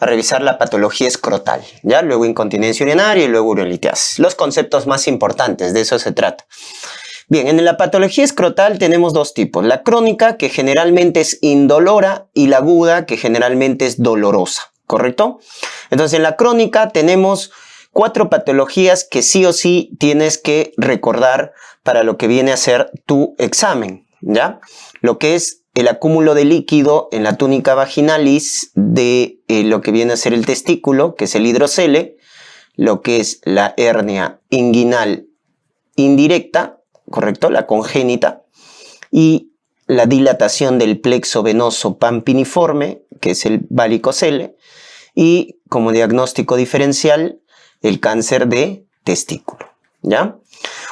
a revisar la patología escrotal, ¿ya? Luego incontinencia urinaria y luego urolitiasis. Los conceptos más importantes, de eso se trata. Bien, en la patología escrotal tenemos dos tipos. La crónica, que generalmente es indolora, y la aguda, que generalmente es dolorosa, ¿correcto? Entonces, en la crónica tenemos 4 patologías que sí o sí tienes que recordar para lo que viene a ser tu examen, ¿ya? Lo que es el acúmulo de líquido en la túnica vaginalis de lo que viene a ser el testículo, que es el hidrocele, lo que es la hernia inguinal indirecta, ¿correcto? La congénita, y la dilatación del plexo venoso pampiniforme, que es el varicocele, y como diagnóstico diferencial, el cáncer de testículo, ¿ya?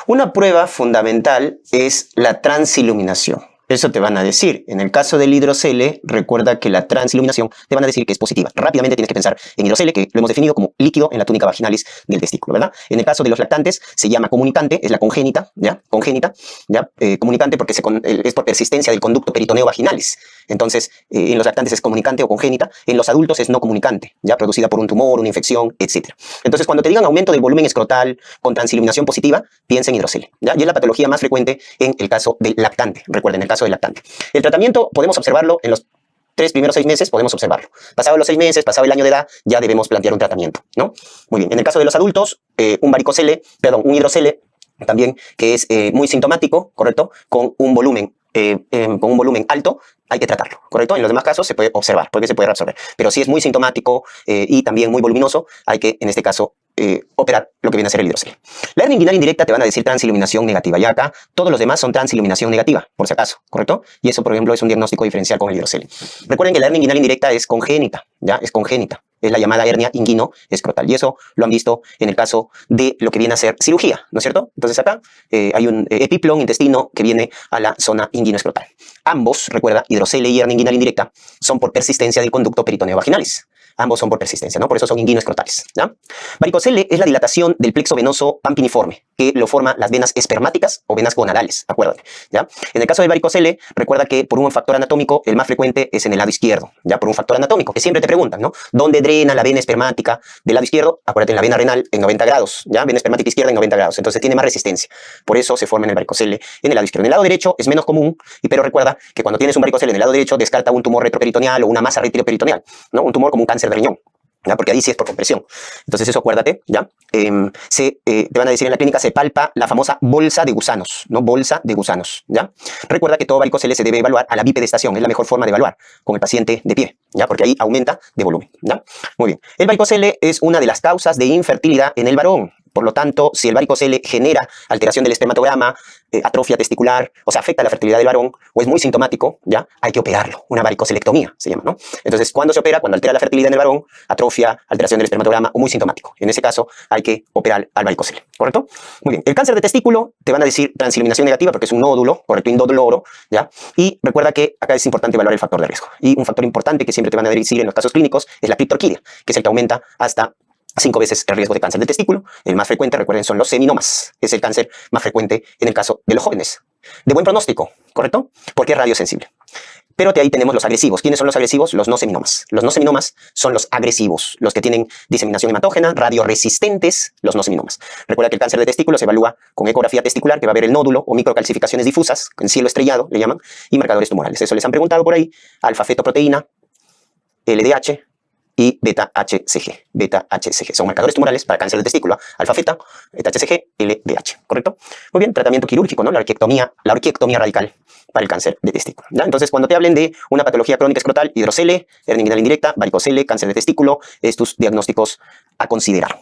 Una prueba fundamental es la transiluminación. Eso te van a decir. En el caso del hidrocele, recuerda que la transiluminación te van a decir que es positiva. Rápidamente tienes que pensar en hidrocele, que lo hemos definido como líquido en la túnica vaginalis del testículo, ¿verdad? En el caso de los lactantes, se llama comunicante, es la congénita, ¿ya? Congénita, ¿ya? Comunicante porque es por persistencia del conducto peritoneo vaginalis. Entonces, en los lactantes es comunicante o congénita. En los adultos es no comunicante, ¿ya? Producida por un tumor, una infección, etc. Entonces, cuando te digan aumento del volumen escrotal con transiluminación positiva, piensa en hidrocele, ¿ya? Y es la patología más frecuente en el caso del lactante. Recuerden, en el caso del lactante. El tratamiento podemos observarlo en los 3 primeros 6 meses, podemos observarlo. Pasado los 6 meses, pasado el año de edad, ya debemos plantear un tratamiento, ¿no? Muy bien. En el caso de los adultos, un hidrocele también que es muy sintomático, ¿correcto? Con un volumen alto, hay que tratarlo, ¿correcto? En los demás casos se puede observar, porque se puede reabsorber. Pero si es muy sintomático y también muy voluminoso, hay que, en este caso, operar lo que viene a ser el hidrocele. La hernia inguinal indirecta te van a decir transiluminación negativa. Y acá todos los demás son transiluminación negativa, por si acaso, ¿correcto? Y eso, por ejemplo, es un diagnóstico diferencial con el hidrocele. Recuerden que la hernia inguinal indirecta es congénita, ¿ya? Es congénita. Es la llamada hernia inguino-escrotal. Y eso lo han visto en el caso de lo que viene a ser cirugía, ¿no es cierto? Entonces acá hay un epiplón intestino que viene a la zona inguino-escrotal. Ambos, recuerda, hidrocele y hernia inguinal indirecta, son por persistencia del conducto peritoneo vaginalis. Ambos son por persistencia, ¿no? Por eso son inguinoescrotales, ¿ya? Varicocele es la dilatación del plexo venoso pampiniforme, que lo forman las venas espermáticas o venas gonadales, acuérdate, ¿ya? En el caso del varicocele, recuerda que por un factor anatómico, el más frecuente es en el lado izquierdo, ¿ya? Por un factor anatómico, que siempre te preguntan, ¿no? ¿Dónde drena la vena espermática del lado izquierdo? Acuérdate, en la vena renal en 90 grados, ¿ya? Vena espermática izquierda en 90 grados, entonces tiene más resistencia. Por eso se forma en el varicocele en el lado izquierdo. En el lado derecho es menos común, pero recuerda que cuando tienes un varicocele en el lado derecho, descarta un tumor retroperitoneal o una masa retroperitoneal, ¿no? Un tumor como un cáncer de riñón, ¿ya? Porque ahí sí es por compresión. Entonces eso acuérdate, ¿ya? Te van a decir en la clínica, se palpa la famosa bolsa de gusanos, ¿no? Bolsa de gusanos, ¿ya? Recuerda que todo varicocele se debe evaluar a la bipedestación, es la mejor forma de evaluar con el paciente de pie, ¿ya? Porque ahí aumenta de volumen, ¿ya? Muy bien. El varicocele es una de las causas de infertilidad en el varón. Por lo tanto, si el varicocele genera alteración del espermatograma, atrofia testicular, o sea, afecta la fertilidad del varón, o es muy sintomático, ¿ya? Hay que operarlo. Una varicocelectomía se llama, ¿no? Entonces, ¿cuándo se opera? Cuando altera la fertilidad en el varón, atrofia, alteración del espermatograma, o muy sintomático. En ese caso, hay que operar al varicocele, ¿correcto? Muy bien. El cáncer de testículo, te van a decir transiluminación negativa, porque es un nódulo, correcto, indoloro, ¿ya? Y recuerda que acá es importante evaluar el factor de riesgo. Y un factor importante que siempre te van a decir en los casos clínicos es la criptorquidia, que es el que aumenta hasta 5 veces el riesgo de cáncer de testículo. El más frecuente, recuerden, son los seminomas. Es el cáncer más frecuente en el caso de los jóvenes. De buen pronóstico, ¿correcto? Porque es radiosensible. Pero ahí tenemos los agresivos. ¿Quiénes son los agresivos? Los no seminomas. Los no seminomas son los agresivos, los que tienen diseminación hematógena, radioresistentes, los no seminomas. Recuerda que el cáncer de testículo se evalúa con ecografía testicular, que va a ver el nódulo o microcalcificaciones difusas, en cielo estrellado le llaman, y marcadores tumorales. Eso les han preguntado por ahí. Alfa-fetoproteína, LDH y beta-HCG. Beta-HCG son marcadores tumorales para cáncer de testículo. Alfa-feta, beta-HCG, LDH, ¿correcto? Muy bien, tratamiento quirúrgico, ¿no? La orquiectomía radical para el cáncer de testículo, ¿ya? Entonces, cuando te hablen de una patología crónica escrotal, hidrocele, hernia inguinal indirecta, varicocele, cáncer de testículo, estos diagnósticos a considerar.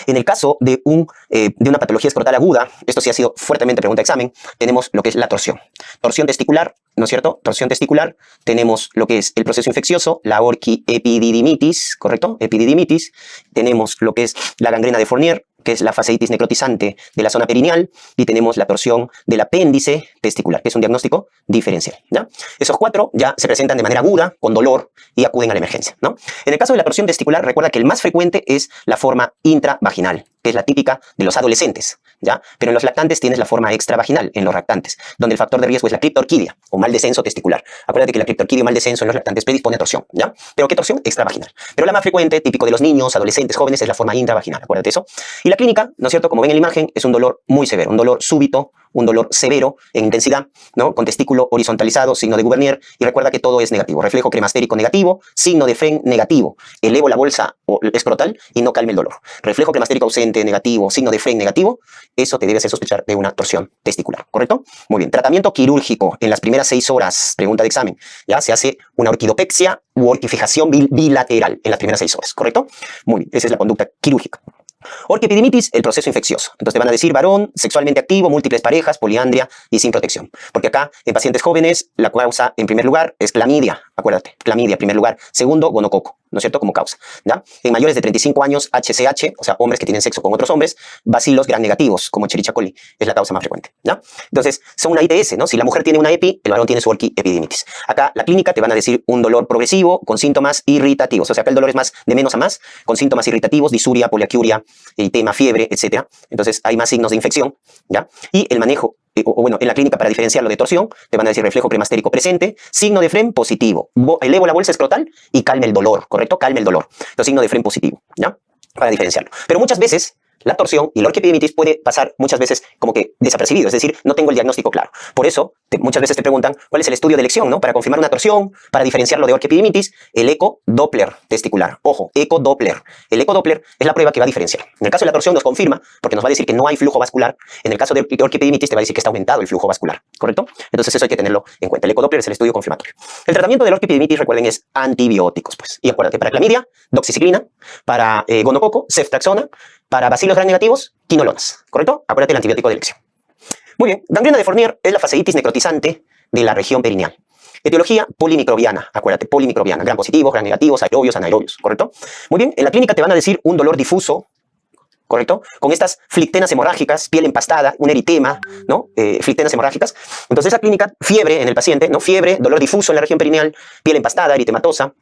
En el caso de una patología escrotal aguda, esto sí ha sido fuertemente pregunta de examen, tenemos lo que es la torsión. Torsión testicular, ¿no es cierto? Torsión testicular, tenemos lo que es el proceso infeccioso, la orquiepididimitis, ¿correcto? Epididimitis, tenemos lo que es la gangrena de Fournier, que es la fasciitis necrotizante de la zona perineal, y tenemos la torsión del apéndice testicular, que es un diagnóstico diferencial, ¿ya? Esos 4 ya se presentan de manera aguda, con dolor, y acuden a la emergencia, ¿no? En el caso de la torsión testicular, recuerda que el más frecuente es la forma intravaginal, que es la típica de los adolescentes, ¿ya? Pero en los lactantes tienes la forma extravaginal, en los lactantes, donde el factor de riesgo es la criptorquidia o mal descenso testicular. Acuérdate que la criptorquidia o mal descenso en los lactantes predispone a torsión, ¿ya? ¿Pero qué torsión? Extravaginal. Pero la más frecuente, típico de los niños, adolescentes, jóvenes, es la forma intravaginal, acuérdate eso. Y la clínica, ¿no es cierto? Como ven en la imagen, es un dolor muy severo, un dolor súbito, un dolor severo en intensidad, ¿no? Con testículo horizontalizado, signo de Gubernier, y recuerda que todo es negativo. Reflejo cremastérico negativo, signo de Fren negativo. Elevo la bolsa escrotal y no calme el dolor. Reflejo cremastérico ausente negativo, signo de Fren negativo, eso te debe hacer sospechar de una torsión testicular, ¿correcto? Muy bien. Tratamiento quirúrgico en las primeras 6 horas, pregunta de examen, ¿ya? Se hace una orquidopexia u orquifijación bilateral en las primeras 6 horas, ¿correcto? Muy bien, esa es la conducta quirúrgica. Orquiepididimitis, el proceso infeccioso. Entonces te van a decir varón, sexualmente activo, múltiples parejas, poliandria y sin protección. Porque acá, en pacientes jóvenes, la causa, en primer lugar, es clamidia. Acuérdate, clamidia, en primer lugar. Segundo, gonococo, ¿no es cierto? Como causa, ¿ya? En mayores de 35 años, HCH, o sea, hombres que tienen sexo con otros hombres, bacilos gram negativos, como Escherichia coli, es la causa más frecuente, ¿ya? Entonces, son una ITS, ¿no? Si la mujer tiene una EPI, el varón tiene su orquiepididimitis. Acá, la clínica te van a decir un dolor progresivo con síntomas irritativos. O sea, acá el dolor es más de menos a más, con síntomas irritativos, disuria, poliaquiuria, eritema, fiebre, etc. Entonces, hay más signos de infección, ¿ya? Y el manejo, bueno, en la clínica para diferenciarlo de torsión, te van a decir reflejo cremastérico presente, signo de Fren positivo. Elevo la bolsa escrotal y calme el dolor, ¿correcto? Calme el dolor. Entonces, signo de Fren positivo, ¿ya? Para diferenciarlo. Pero muchas veces la torsión y la orquiepididimitis puede pasar muchas veces como que desapercibido, es decir, no tengo el diagnóstico claro. Por eso, muchas veces te preguntan cuál es el estudio de elección, ¿no? Para confirmar una torsión, para diferenciarlo de orquiepididimitis, el eco-Doppler testicular. Ojo, eco-Doppler. El eco-Doppler es la prueba que va a diferenciar. En el caso de la torsión nos confirma, porque nos va a decir que no hay flujo vascular. En el caso de orquiepididimitis te va a decir que está aumentado el flujo vascular, ¿correcto? Entonces eso hay que tenerlo en cuenta. El eco-Doppler es el estudio confirmatorio. El tratamiento de la orquiepididimitis, recuerden, es antibióticos, pues. Y acuérdate, para clamidia, doxiciclina, para gonococo, ceftriaxona, para bacilos gram negativos, quinolonas, ¿correcto? Acuérdate el antibiótico de elección. Muy bien, gangrena de Fournier es la fasciitis necrotizante de la región perineal. Etiología polimicrobiana, acuérdate, polimicrobiana, gram positivos, gram negativos, aerobios, anaerobios, ¿correcto? Muy bien, en la clínica te van a decir un dolor difuso, ¿correcto? Con estas flictenas hemorrágicas, piel empastada, un eritema, ¿no? Flictenas hemorrágicas. Entonces, esa clínica, fiebre en el paciente, ¿no? Fiebre, dolor difuso en la región perineal, piel empastada, eritematosa,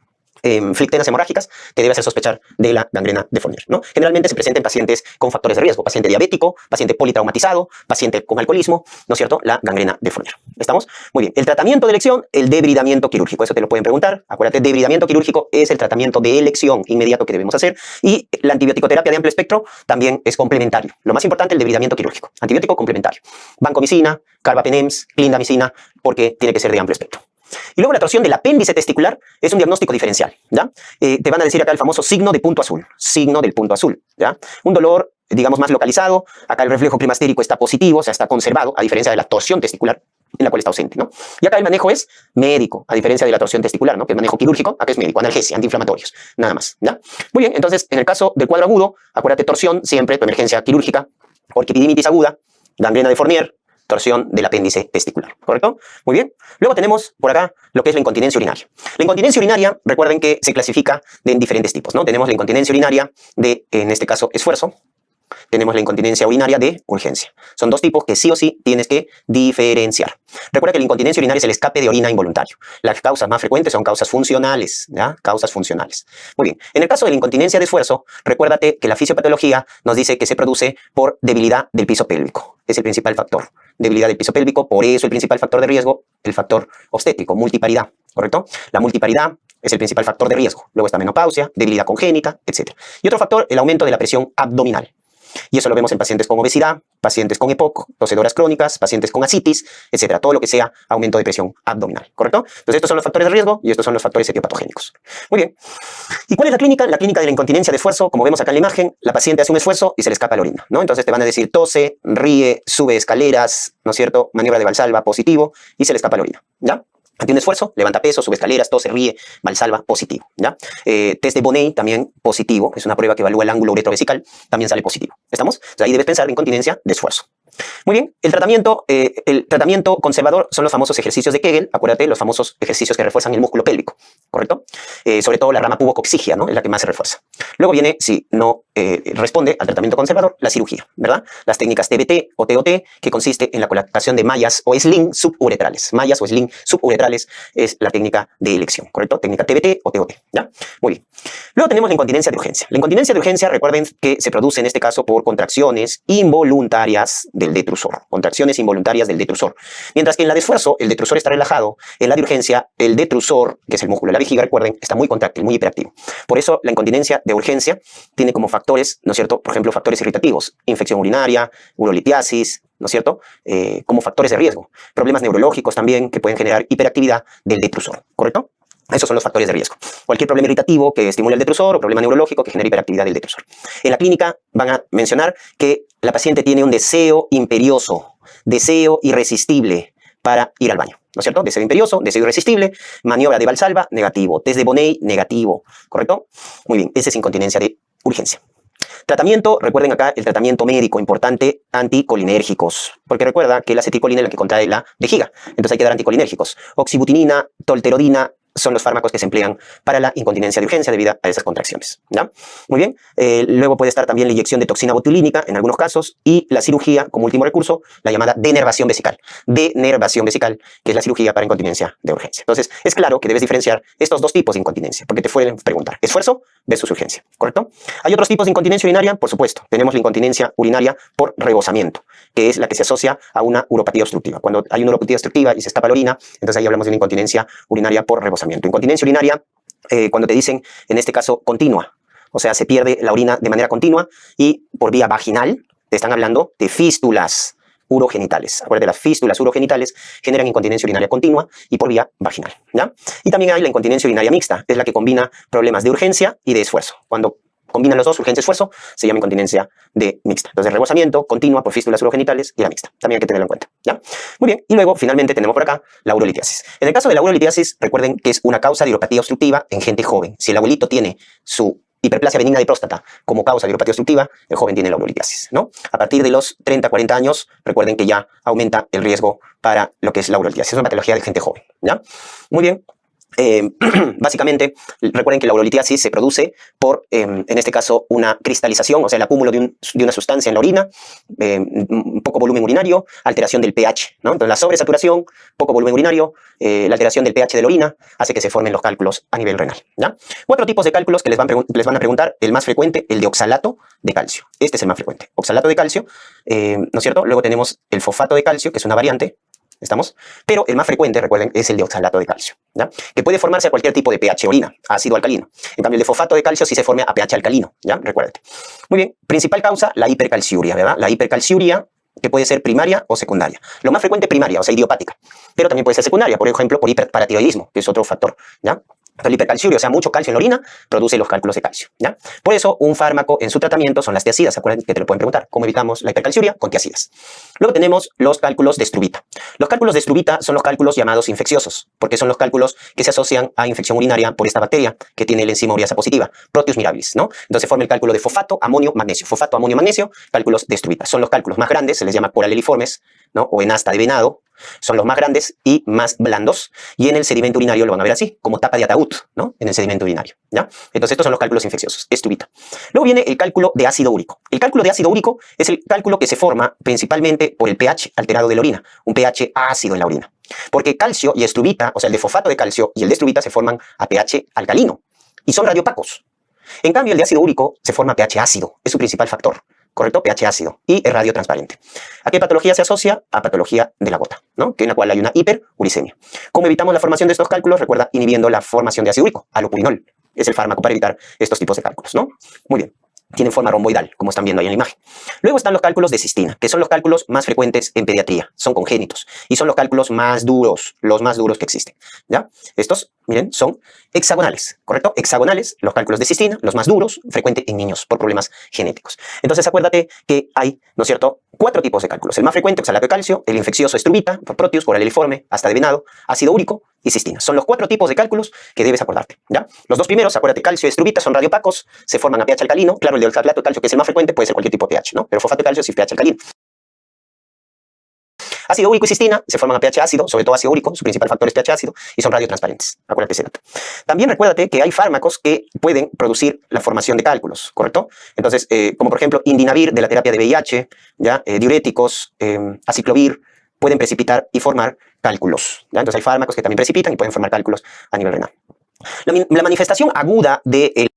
flictenas hemorrágicas, te debe hacer sospechar de la gangrena de Fournier, ¿no? Generalmente se presenta en pacientes con factores de riesgo, paciente diabético, paciente politraumatizado, paciente con alcoholismo, ¿no es cierto? La gangrena de Fournier. ¿Estamos? Muy bien. El tratamiento de elección, el debridamiento quirúrgico. Eso te lo pueden preguntar. Acuérdate, debridamiento quirúrgico es el tratamiento de elección inmediato que debemos hacer y la antibiótico-terapia de amplio espectro también es complementario. Lo más importante, el debridamiento quirúrgico. Antibiótico complementario. Vancomicina, carbapenems, clindamicina, porque tiene que ser de amplio espectro. Y luego la torsión del apéndice testicular es un diagnóstico diferencial, ¿ya? Te van a decir acá el famoso signo de punto azul, signo del punto azul, ¿ya? Un dolor, digamos, más localizado, acá el reflejo climastérico está positivo, o sea, está conservado, a diferencia de la torsión testicular, en la cual está ausente, ¿no? Y acá el manejo es médico, a diferencia de la torsión testicular, ¿no? Que el manejo quirúrgico, acá es médico, analgesia, antiinflamatorios, nada más, ¿ya? Muy bien, entonces, en el caso del cuadro agudo, acuérdate torsión, siempre, tu emergencia quirúrgica, orquiepididimitis aguda, gangrena de Fournier, torsión del apéndice testicular, ¿correcto? Muy bien. Luego tenemos por acá lo que es la incontinencia urinaria. La incontinencia urinaria, recuerden que se clasifica en diferentes tipos, ¿no? Tenemos la incontinencia urinaria de, en este caso, esfuerzo. Tenemos la incontinencia urinaria de urgencia. Son dos tipos que sí o sí tienes que diferenciar. Recuerda que la incontinencia urinaria es el escape de orina involuntario. Las causas más frecuentes son causas funcionales, ¿ya? Causas funcionales. Muy bien. En el caso de la incontinencia de esfuerzo, recuérdate que la fisiopatología nos dice que se produce por debilidad del piso pélvico. Es el principal factor. Debilidad del piso pélvico, por eso el principal factor de riesgo, el factor obstétrico, multiparidad, ¿correcto? La multiparidad es el principal factor de riesgo. Luego está menopausia, debilidad congénita, etc. Y otro factor, el aumento de la presión abdominal. Y eso lo vemos en pacientes con obesidad, pacientes con EPOC, tosedoras crónicas, pacientes con ascitis, etcétera. Todo lo que sea aumento de presión abdominal, ¿correcto? Entonces estos son los factores de riesgo y estos son los factores etiopatogénicos. Muy bien. ¿Y cuál es la clínica? La clínica de la incontinencia de esfuerzo, como vemos acá en la imagen, la paciente hace un esfuerzo y se le escapa la orina, ¿no? Entonces te van a decir tose, ríe, sube escaleras, ¿no es cierto? Maniobra de Valsalva, positivo, y se le escapa la orina, ¿ya? Ante un esfuerzo, levanta peso, sube escaleras, tose, ríe, Valsalva, positivo, ¿ya? Test de Bonnet, también positivo. Es una prueba que evalúa el ángulo uretrovesical, también sale positivo. ¿Estamos? Entonces, ahí debes pensar en incontinencia de esfuerzo. Muy bien, el tratamiento conservador son los famosos ejercicios de Kegel. Acuérdate, los famosos ejercicios que refuerzan el músculo pélvico, ¿correcto? Sobre todo la rama pubocoxígea, ¿no? Es la que más se refuerza. Luego viene, si no responde al tratamiento conservador, la cirugía, ¿verdad? Las técnicas TBT o TOT, que consiste en la colocación de mallas o sling suburetrales. Mallas o sling suburetrales es la técnica de elección, ¿correcto? Técnica TBT o TOT, ¿ya? Muy bien. Luego tenemos la incontinencia de urgencia. La incontinencia de urgencia, recuerden que se produce en este caso por contracciones involuntarias del detrusor. Contracciones involuntarias del detrusor. Mientras que en la de esfuerzo, el detrusor está relajado. En la de urgencia, el detrusor, que es el músculo de la vejiga, recuerden, está muy contráctil, muy hiperactivo. Por eso, la incontinencia de urgencia tiene como factores, ¿no es cierto? Por ejemplo, factores irritativos, infección urinaria, urolitiasis, ¿no es cierto? Como factores de riesgo. Problemas neurológicos también que pueden generar hiperactividad del detrusor, ¿correcto? Esos son los factores de riesgo. Cualquier problema irritativo que estimule el detrusor o problema neurológico que genere hiperactividad del detrusor. En la clínica van a mencionar que la paciente tiene un deseo imperioso, deseo irresistible para ir al baño, ¿no es cierto? Deseo imperioso, deseo irresistible, maniobra de Valsalva, negativo, test de Bonnet, negativo, ¿correcto? Muy bien, esa es incontinencia de urgencia. Tratamiento, recuerden acá el tratamiento médico importante, anticolinérgicos, porque recuerda que la acetilcolina es la que contrae la vejiga, entonces hay que dar anticolinérgicos. Oxibutinina, tolterodina, son los fármacos que se emplean para la incontinencia de urgencia debido a esas contracciones, ¿ya? Muy bien, luego puede estar también la inyección de toxina botulínica en algunos casos y la cirugía como último recurso, la llamada denervación vesical. Denervación vesical, que es la cirugía para incontinencia de urgencia. Entonces, es claro que debes diferenciar estos dos tipos de incontinencia, porque te pueden preguntar, esfuerzo versus urgencia, ¿correcto? Hay otros tipos de incontinencia urinaria, por supuesto. Tenemos la incontinencia urinaria por rebosamiento, que es la que se asocia a una uropatía obstructiva. Cuando hay una uropatía obstructiva y se estapa la orina, entonces ahí hablamos de una incontinencia urinaria por rebosamiento. Incontinencia urinaria, cuando te dicen, en este caso, continua, o sea, se pierde la orina de manera continua y por vía vaginal, te están hablando de fístulas urogenitales. Acuérdate, las fístulas urogenitales generan incontinencia urinaria continua y por vía vaginal, ¿ya? Y también hay la incontinencia urinaria mixta, es la que combina problemas de urgencia y de esfuerzo. Cuando combinan los dos, urgencia y esfuerzo, se llama incontinencia de mixta. Entonces, rebosamiento continua por fístulas urogenitales y la mixta. También hay que tenerlo en cuenta, ¿ya? Muy bien. Y luego, finalmente, tenemos por acá la urolitiasis. En el caso de la urolitiasis, recuerden que es una causa de uropatía obstructiva en gente joven. Si el abuelito tiene su hiperplasia benigna de próstata como causa de uropatía obstructiva, el joven tiene la urolitiasis, ¿no? A partir de los 30, 40 años, recuerden que ya aumenta el riesgo para lo que es la urolitiasis. Es una patología de gente joven, ¿ya? Muy bien. Básicamente, recuerden que la urolitiasis se produce por, en este caso, una cristalización, o sea, el acúmulo de una sustancia en la orina, poco volumen urinario, alteración del pH, ¿no? Entonces, la sobresaturación, poco volumen urinario, la alteración del pH de la orina, hace que se formen los cálculos a nivel renal, ¿ya? 4 tipos de cálculos que les van a preguntar. El más frecuente, el de oxalato de calcio. Este es el más frecuente. Oxalato de calcio, ¿no es cierto? Luego tenemos el fosfato de calcio, que es una variante, ¿estamos? Pero el más frecuente, recuerden, es el de oxalato de calcio, ¿ya? Que puede formarse a cualquier tipo de pH orina, ácido alcalino. En cambio, el de fosfato de calcio sí se forma a pH alcalino, ¿ya? Recuérdate. Muy bien, principal causa, la hipercalciuria, ¿verdad? La hipercalciuria, que puede ser primaria o secundaria. Lo más frecuente primaria, o sea, idiopática. Pero también puede ser secundaria, por ejemplo, por hiperparatiroidismo, que es otro factor, ¿ya? El hipercalciuria, o sea, mucho calcio en la orina, produce los cálculos de calcio, ¿ya? Por eso, un fármaco en su tratamiento son las tiazidas. Acuérdense que te lo pueden preguntar. ¿Cómo evitamos la hipercalciuria? Con tiazidas. Luego tenemos los cálculos de Struvita. Los cálculos de Struvita son los cálculos llamados infecciosos, porque son los cálculos que se asocian a infección urinaria por esta bacteria que tiene la enzima ureasa positiva, Proteus mirabilis, ¿no? Entonces, se forma el cálculo de fosfato, amonio, magnesio. Fosfato, amonio, magnesio, cálculos de Struvita. Son los cálculos más grandes, se les llama coraleliformes, ¿no? O en asta de venado. Son los más grandes y más blandos, y en el sedimento urinario lo van a ver así, como tapa de ataúd, ¿no? En el sedimento urinario, ¿ya? Entonces estos son los cálculos infecciosos, Struvita. Luego viene el cálculo de ácido úrico. El cálculo de ácido úrico es el cálculo que se forma principalmente por el pH alterado de la orina, un pH ácido en la orina. Porque calcio y Struvita, o sea, el de fosfato de calcio y el de Struvita se forman a pH alcalino y son radiopacos. En cambio, el de ácido úrico se forma a pH ácido, es su principal factor. ¿Correcto? pH ácido y es radiotransparente. ¿A qué patología se asocia? A patología de la gota, ¿no? Que en la cual hay una hiperuricemia. ¿Cómo evitamos la formación de estos cálculos? Recuerda, inhibiendo la formación de ácido úrico, alopurinol. Es el fármaco para evitar estos tipos de cálculos, ¿no? Muy bien. Tienen forma romboidal, como están viendo ahí en la imagen. Luego están los cálculos de cistina, que son los cálculos más frecuentes en pediatría. Son congénitos y son los cálculos más duros, los más duros que existen, ¿ya? Estos, miren, son hexagonales, ¿correcto? Hexagonales, los cálculos de cistina, los más duros, frecuente en niños por problemas genéticos. Entonces, acuérdate que hay, ¿no es cierto?, 4 tipos de cálculos. El más frecuente, oxalato de calcio, el infeccioso Struvita, Proteus, coraleliforme, asta de venado, ácido úrico y cistina. Son los 4 tipos de cálculos que debes acordarte, ¿ya? Los dos primeros, acuérdate, calcio y Struvita son radiopacos, se forman a pH alcalino. Claro, el de oxalato de calcio, que es el más frecuente, puede ser cualquier tipo de pH, ¿no? Pero fosfato de calcio sí es pH alcalino. Ácido úrico y cistina se forman a pH ácido, sobre todo ácido úrico, su principal factor es pH ácido, y son radiotransparentes. Acuérdate ese dato. También recuérdate que hay fármacos que pueden producir la formación de cálculos, ¿correcto? Entonces, como por ejemplo, indinavir de la terapia de VIH, ¿ya? Diuréticos, aciclovir, pueden precipitar y formar cálculos, ¿ya? Entonces hay fármacos que también precipitan y pueden formar cálculos a nivel renal. La manifestación aguda del